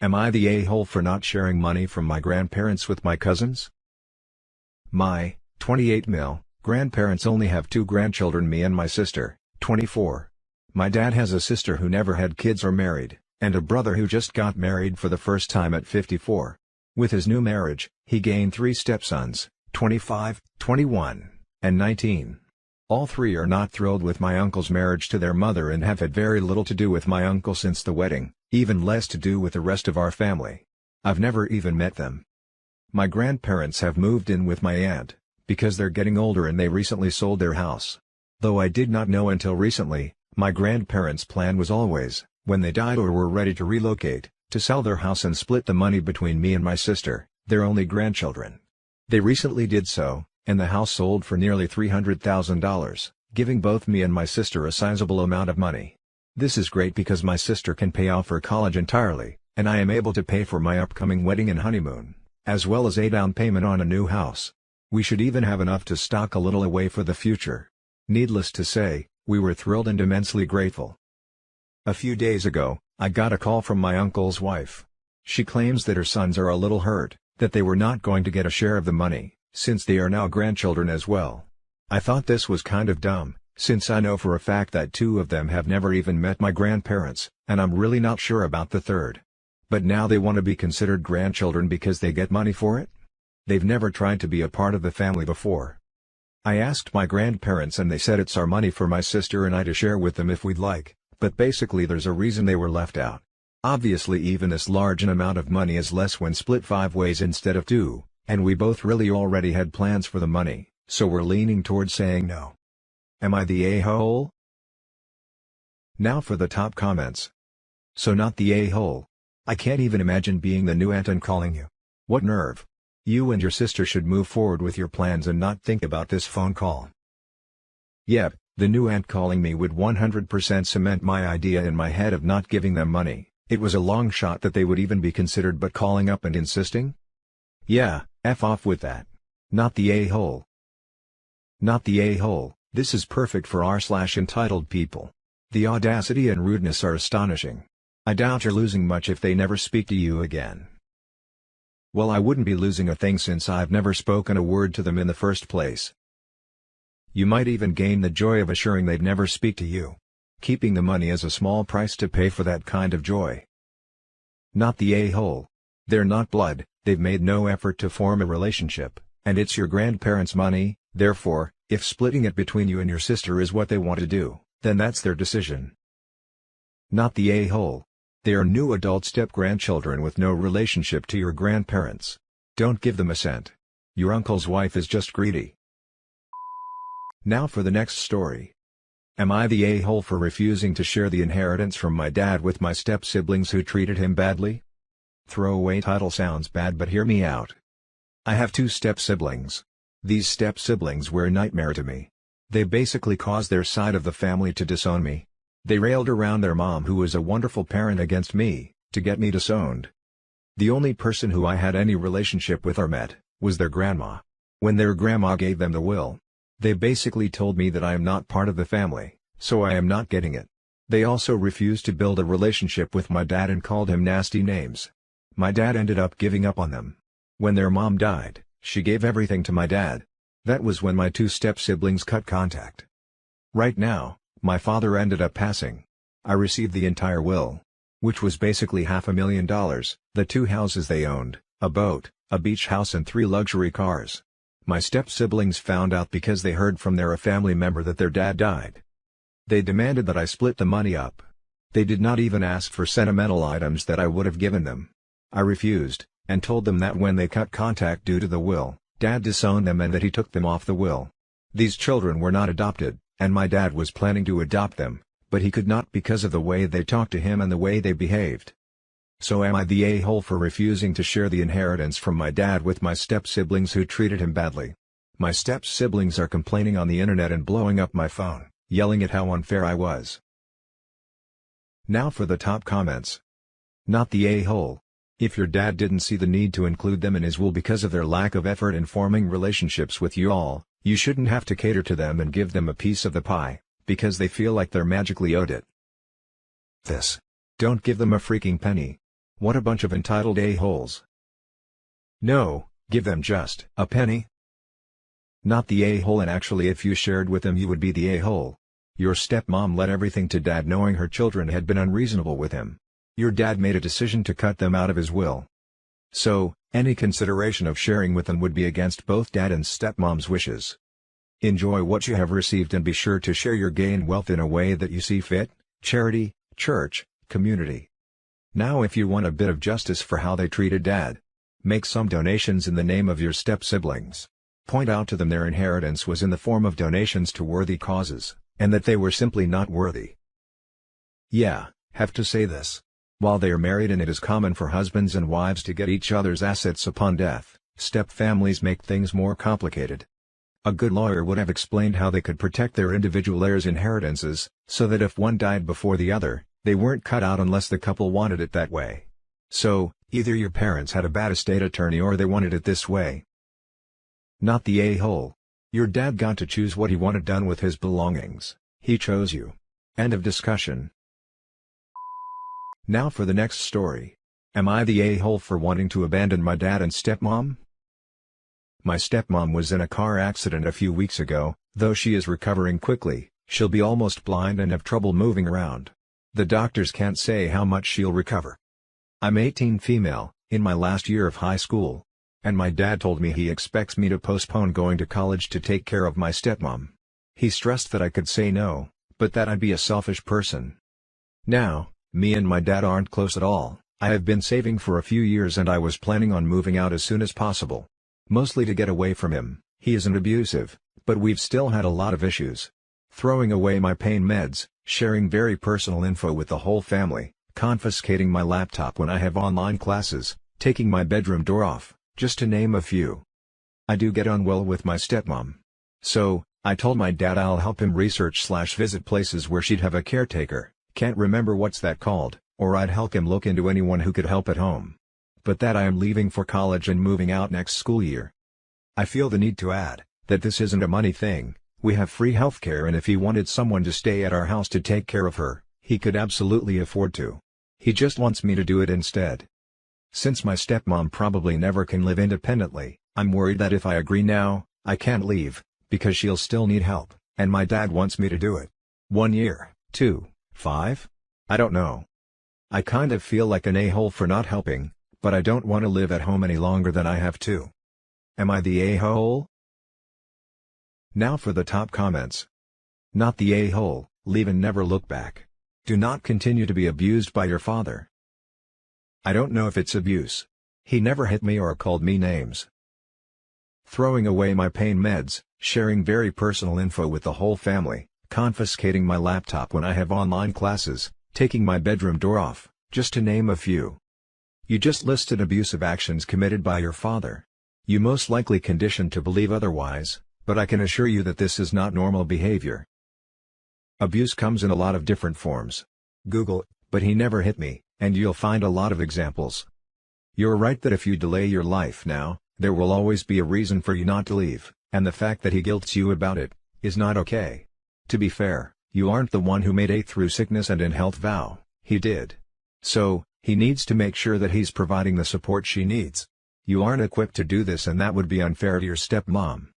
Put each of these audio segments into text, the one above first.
Am I the a-hole for not sharing money from my grandparents with my cousins? My 28 grandparents only have 2 grandchildren, me and my sister, 24. My dad has a sister who never had kids or married, and a brother who just got married for the first time at 54. With his new marriage, he gained 3 stepsons, 25, 21, and 19. All 3 are not thrilled with my uncle's marriage to their mother and have had very little to do with my uncle since the wedding, even less to do with the rest of our family. I've never even met them. My grandparents have moved in with my aunt, because they're getting older and they recently sold their house. Though I did not know until recently, my grandparents' plan was always, when they died or were ready to relocate, to sell their house and split the money between me and my sister, their only grandchildren. They recently did so, and the house sold for nearly $300,000, giving both me and my sister a sizable amount of money. This is great because my sister can pay off her college entirely, and I am able to pay for my upcoming wedding and honeymoon, as well as a down payment on a new house. We should even have enough to stock a little away for the future. Needless to say, we were thrilled and immensely grateful. A few days ago, I got a call from my uncle's wife. She claims that her sons are a little hurt, that they were not going to get a share of the money, since they are now grandchildren as well. I thought this was kind of dumb, since I know for a fact that 2 of them have never even met my grandparents, and I'm really not sure about the third. But now they want to be considered grandchildren because they get money for it? They've never tried to be a part of the family before. I asked my grandparents and they said it's our money for my sister and I to share with them if we'd like, but basically there's a reason they were left out. Obviously even this large an amount of money is less when split 5 ways instead of 2, and we both really already had plans for the money, so we're leaning towards saying no. Am I the a-hole? Now for the top comments. So not the a-hole. I can't even imagine being the new aunt and calling you. What nerve. You and your sister should move forward with your plans and not think about this phone call. Yep, the new aunt calling me would 100% cement my idea in my head of not giving them money. It was a long shot that they would even be considered, but calling up and insisting? Yeah, F off with that. Not the a-hole. Not the a-hole. This is perfect for r/entitled people. The audacity and rudeness are astonishing. I doubt you're losing much if they never speak to you again. Well, I wouldn't be losing a thing since I've never spoken a word to them in the first place. You might even gain the joy of assuring they'd never speak to you. Keeping the money is a small price to pay for that kind of joy. Not the a-hole. They're not blood, they've made no effort to form a relationship, and it's your grandparents' money, therefore, if splitting it between you and your sister is what they want to do, then that's their decision. Not the a-hole. They are new adult step-grandchildren with no relationship to your grandparents. Don't give them a cent. Your uncle's wife is just greedy. Now for the next story. Am I the a-hole for refusing to share the inheritance from my dad with my step-siblings who treated him badly? Throwaway title sounds bad, but hear me out. I have 2 step-siblings. These step-siblings were a nightmare to me. They basically caused their side of the family to disown me. They railed around their mom, who was a wonderful parent, against me, to get me disowned. The only person who I had any relationship with or met, was their grandma. When their grandma gave them the will, they basically told me that I am not part of the family, so I am not getting it. They also refused to build a relationship with my dad and called him nasty names. My dad ended up giving up on them. When their mom died, she gave everything to my dad. That was when my 2 step-siblings cut contact. Right now, my father ended up passing. I received the entire will, which was basically $500,000, the 2 houses they owned, a boat, a beach house and 3 luxury cars. My step-siblings found out because they heard from a family member that their dad died. They demanded that I split the money up. They did not even ask for sentimental items that I would have given them. I refused, and told them that when they cut contact due to the will, Dad disowned them and that he took them off the will. These children were not adopted, and my dad was planning to adopt them, but he could not because of the way they talked to him and the way they behaved. So am I the a-hole for refusing to share the inheritance from my dad with my step-siblings who treated him badly? My step-siblings are complaining on the internet and blowing up my phone, yelling at how unfair I was. Now for the top comments. Not the a-hole. If your dad didn't see the need to include them in his will because of their lack of effort in forming relationships with you all, you shouldn't have to cater to them and give them a piece of the pie, because they feel like they're magically owed it. Don't give them a freaking penny. What a bunch of entitled a-holes. No, give them just a penny. Not the a-hole, and actually if you shared with them you would be the a-hole. Your stepmom let everything to dad knowing her children had been unreasonable with him. Your dad made a decision to cut them out of his will. So, any consideration of sharing with them would be against both dad and stepmom's wishes. Enjoy what you have received and be sure to share your gain wealth in a way that you see fit: charity, church, community. Now if you want a bit of justice for how they treated dad, make some donations in the name of your step-siblings. Point out to them their inheritance was in the form of donations to worthy causes, and that they were simply not worthy. Yeah, have to say this. While they are married and it is common for husbands and wives to get each other's assets upon death, step-families make things more complicated. A good lawyer would have explained how they could protect their individual heirs' inheritances, so that if one died before the other, they weren't cut out unless the couple wanted it that way. So, either your parents had a bad estate attorney or they wanted it this way. Not the a-hole. Your dad got to choose what he wanted done with his belongings. He chose you. End of discussion. Now for the next story. Am I the a-hole for wanting to abandon my dad and stepmom? My stepmom was in a car accident a few weeks ago. Though she is recovering quickly, she'll be almost blind and have trouble moving around. The doctors can't say how much she'll recover. I'm 18, female, in my last year of high school. And my dad told me he expects me to postpone going to college to take care of my stepmom. He stressed that I could say no, but that I'd be a selfish person. Now, me and my dad aren't close at all. I have been saving for a few years and I was planning on moving out as soon as possible. Mostly to get away from him. He isn't abusive, but we've still had a lot of issues. Throwing away my pain meds, sharing very personal info with the whole family, confiscating my laptop when I have online classes, taking my bedroom door off, just to name a few. I do get on well with my stepmom. So, I told my dad I'll help him research/visit places where she'd have a caretaker, can't remember what's that called, or I'd help him look into anyone who could help at home. But that I am leaving for college and moving out next school year. I feel the need to add, that this isn't a money thing. We have free healthcare and if he wanted someone to stay at our house to take care of her, he could absolutely afford to. He just wants me to do it instead. Since my stepmom probably never can live independently, I'm worried that if I agree now, I can't leave, because she'll still need help, and my dad wants me to do it. 1 year, 2, 5? I don't know. I kind of feel like an a-hole for not helping, but I don't want to live at home any longer than I have to. Am I the a-hole? Now for the top comments. Not the a-hole, leave and never look back. Do not continue to be abused by your father. I don't know if it's abuse. He never hit me or called me names. Throwing away my pain meds, sharing very personal info with the whole family, confiscating my laptop when I have online classes, taking my bedroom door off, just to name a few. You just listed abusive actions committed by your father. You most likely conditioned to believe otherwise, but I can assure you that this is not normal behavior. Abuse comes in a lot of different forms. Google, "but he never hit me," and you'll find a lot of examples. You're right that if you delay your life now, there will always be a reason for you not to leave, and the fact that he guilts you about it, is not okay. To be fair, you aren't the one who made a through sickness and in health vow, he did. So, he needs to make sure that he's providing the support she needs. You aren't equipped to do this and that would be unfair to your stepmom.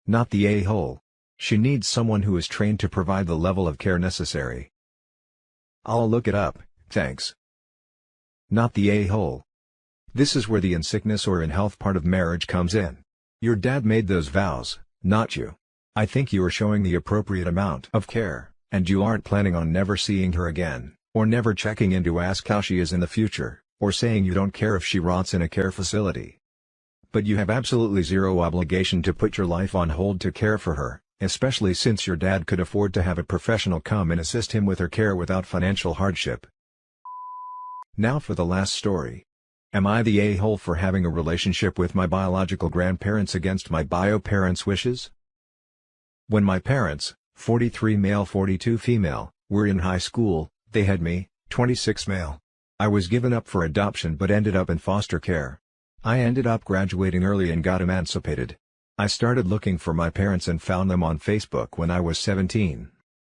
Not the a-hole. She needs someone who is trained to provide the level of care necessary. I'll look it up, thanks. Not the a-hole. This is where the in sickness or in health part of marriage comes in. Your dad made those vows, not you. I think you are showing the appropriate amount of care, and you aren't planning on never seeing her again, or never checking in to ask how she is in the future, or saying you don't care if she rots in a care facility. But you have absolutely zero obligation to put your life on hold to care for her, especially since your dad could afford to have a professional come and assist him with her care without financial hardship. Now for the last story. Am I the a-hole for having a relationship with my biological grandparents against my bio parents' wishes? When my parents, 43 male 42 female, were in high school, they had me, 26 male. I was given up for adoption but ended up in foster care. I ended up graduating early and got emancipated. I started looking for my parents and found them on Facebook when I was 17.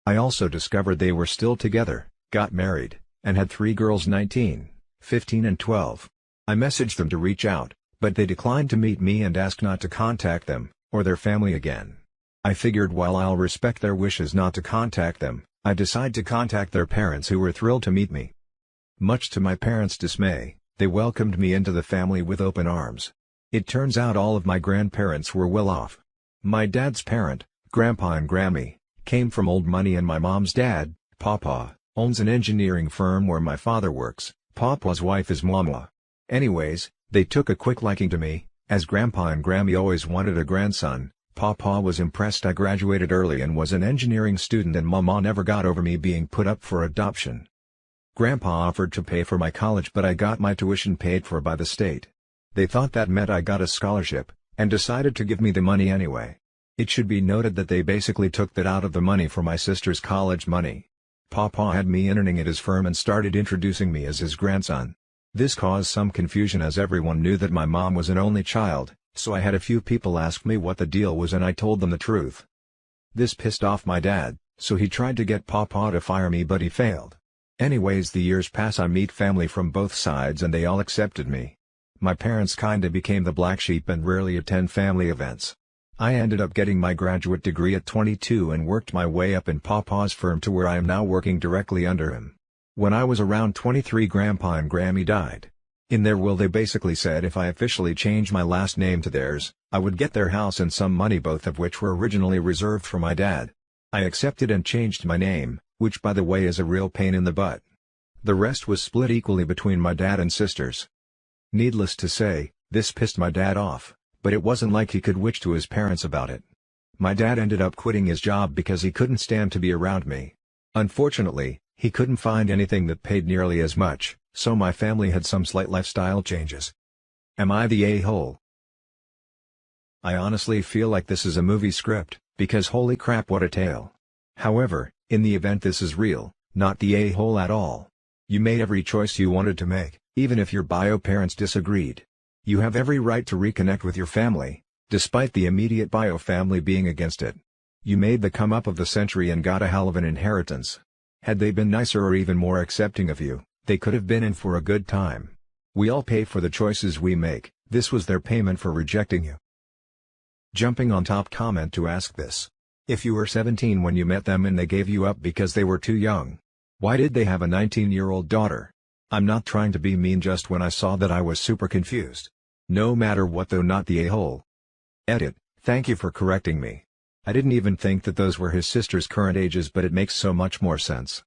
I also discovered they were still together, got married, and had 3 girls 19, 15 and 12. I messaged them to reach out, but they declined to meet me and asked not to contact them, or their family again. I figured while I'll respect their wishes not to contact them, I decide to contact their parents who were thrilled to meet me. Much to my parents' dismay, they welcomed me into the family with open arms. It turns out all of my grandparents were well off. My dad's parent, Grandpa and Grammy, came from old money and my mom's dad, Papa, owns an engineering firm where my father works. Papa's wife is Mama. Anyways, they took a quick liking to me, as Grandpa and Grammy always wanted a grandson. Papa was impressed I graduated early and was an engineering student, and Mama never got over me being put up for adoption. Grandpa offered to pay for my college, but I got my tuition paid for by the state. They thought that meant I got a scholarship, and decided to give me the money anyway. It should be noted that they basically took that out of the money for my sister's college money. Papa had me interning at his firm and started introducing me as his grandson. This caused some confusion as everyone knew that my mom was an only child, so I had a few people ask me what the deal was and I told them the truth. This pissed off my dad, so he tried to get Papa to fire me, but he failed. Anyways, the years pass, I meet family from both sides and they all accepted me. My parents kinda became the black sheep and rarely attend family events. I ended up getting my graduate degree at 22 and worked my way up in Papa's firm to where I am now working directly under him. When I was around 23, Grandpa and Grammy died. In their will they basically said if I officially changed my last name to theirs, I would get their house and some money, both of which were originally reserved for my dad. I accepted and changed my name, which by the way is a real pain in the butt. The rest was split equally between my dad and sisters. Needless to say, this pissed my dad off. But it wasn't like he could witch to his parents about it. My dad ended up quitting his job because he couldn't stand to be around me. Unfortunately, he couldn't find anything that paid nearly as much, so my family had some slight lifestyle changes. Am I the a-hole? I honestly feel like this is a movie script, because holy crap, what a tale. However, in the event this is real, not the a-hole at all. You made every choice you wanted to make, even if your bio parents disagreed. You have every right to reconnect with your family, despite the immediate bio family being against it. You made the come up of the century and got a hell of an inheritance. Had they been nicer or even more accepting of you, they could have been in for a good time. We all pay for the choices we make, this was their payment for rejecting you. Jumping on top comment to ask this. If you were 17 when you met them and they gave you up because they were too young, why did they have a 19-year-old daughter? I'm not trying to be mean, just when I saw that I was super confused. No matter what though, not the a-hole. Edit, thank you for correcting me. I didn't even think that those were his sister's current ages, but it makes so much more sense.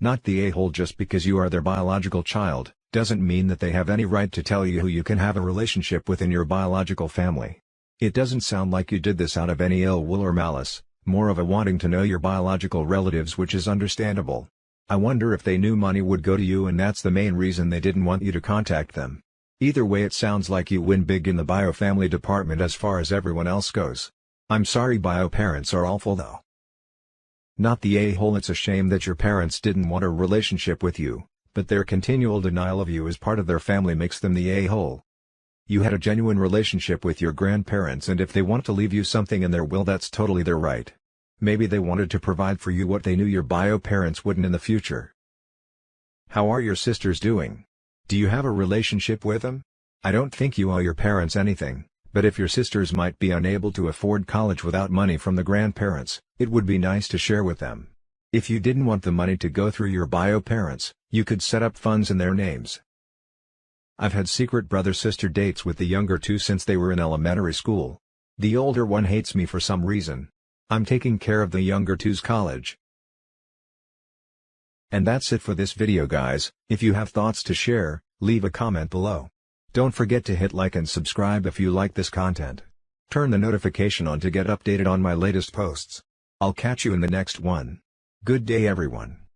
Not the a-hole. Just because you are their biological child, doesn't mean that they have any right to tell you who you can have a relationship with in your biological family. It doesn't sound like you did this out of any ill will or malice, more of a wanting to know your biological relatives, which is understandable. I wonder if they knew money would go to you and that's the main reason they didn't want you to contact them. Either way, it sounds like you win big in the bio family department as far as everyone else goes. I'm sorry, bio parents are awful though. Not the a-hole. It's a shame that your parents didn't want a relationship with you, but their continual denial of you as part of their family makes them the a-hole. You had a genuine relationship with your grandparents, and if they want to leave you something in their will, that's totally their right. Maybe they wanted to provide for you what they knew your bio parents wouldn't in the future. How are your sisters doing? Do you have a relationship with them? I don't think you owe your parents anything, but if your sisters might be unable to afford college without money from the grandparents, it would be nice to share with them. If you didn't want the money to go through your bio parents, you could set up funds in their names. I've had secret brother-sister dates with the younger two since they were in elementary school. The older one hates me for some reason. I'm taking care of the younger two's college. And that's it for this video, guys. If you have thoughts to share, leave a comment below. Don't forget to hit like and subscribe if you like this content. Turn the notification on to get updated on my latest posts. I'll catch you in the next one. Good day, everyone.